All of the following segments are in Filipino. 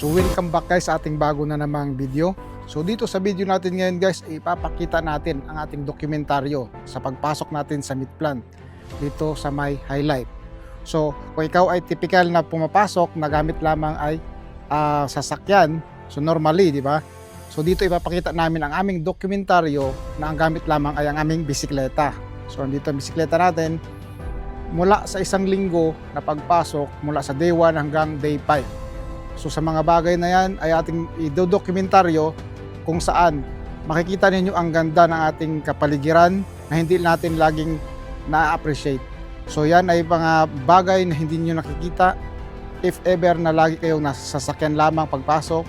So welcome back guys sa ating bago na namang video. So dito sa video natin ngayon guys, ipapakita natin ang ating dokumentaryo sa pagpasok natin sa meat plant dito sa may highlight. So kung ikaw ay typical na pumapasok na gamit lamang ay sasakyan, so normally, di ba? So dito ipapakita namin ang aming dokumentaryo na ang gamit lamang ay ang aming bisikleta. So dito ang bisikleta natin mula sa isang linggo na pagpasok, mula sa day 1 hanggang day 5. So sa mga bagay na yan ay ating idodokumentaryo kung saan makikita ninyo ang ganda ng ating kapaligiran na hindi natin laging na-appreciate. So yan ay mga bagay na hindi nyo nakikita if ever na lagi kayong nasa sasakyan lamang pagpasok.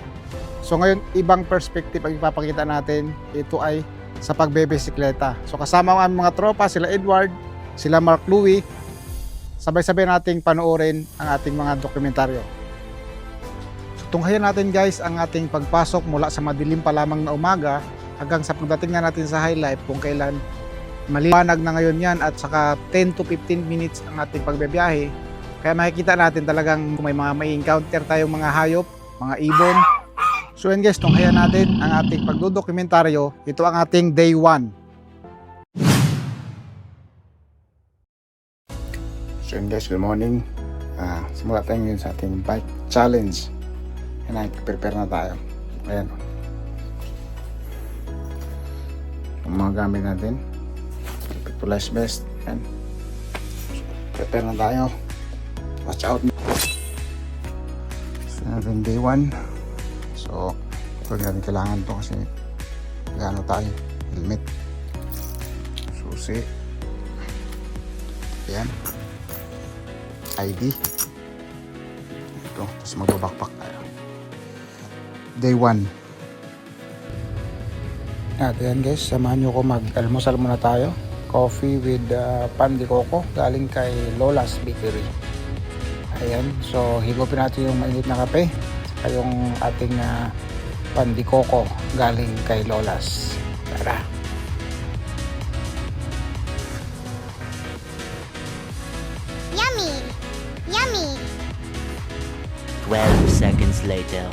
So ngayon ibang perspective ang ipapakita natin, ito ay sa pagbebisikleta. So kasama ang aming mga tropa, sila Edward, sila Mark Louie, sabay-sabay nating panoorin ang ating mga dokumentaryo. Tunghayan natin guys ang ating pagpasok mula sa madilim pa lamang na umaga hanggang sa pagdating na natin sa highlight kung kailan maliwanag na ngayon yan at saka 10 to 15 minutes ang ating pagbebiyahe. Kaya makikita natin talagang kung may encounter tayong mga hayop, mga ibon. So yan guys, tunghayan natin ang ating pagdodokumentaryo. Ito ang ating day 1. So yan guys, good morning. Simula tayo ngayon sa ating bike challenge. Yan, prepare na tayo. Ayan. Ang mga gamit natin. Pitulize vest. Ayan. Prepare na tayo. Watch out. So, natin day 1. So, ito natin kailangan to kasi gano tayo. Helmet. Susi. Ayan. ID. Ito. Tapos magbabackpack tayo. Day 1. At yan guys, samahan nyo ko mag-almusal muna tayo. Coffee with pan de coco galing kay Lola's Bakery. Ayan, so higupin natin yung mainit na kape at yung ating pan de coco galing kay Lola's. Tara! Yummy! Yummy! 12 seconds later.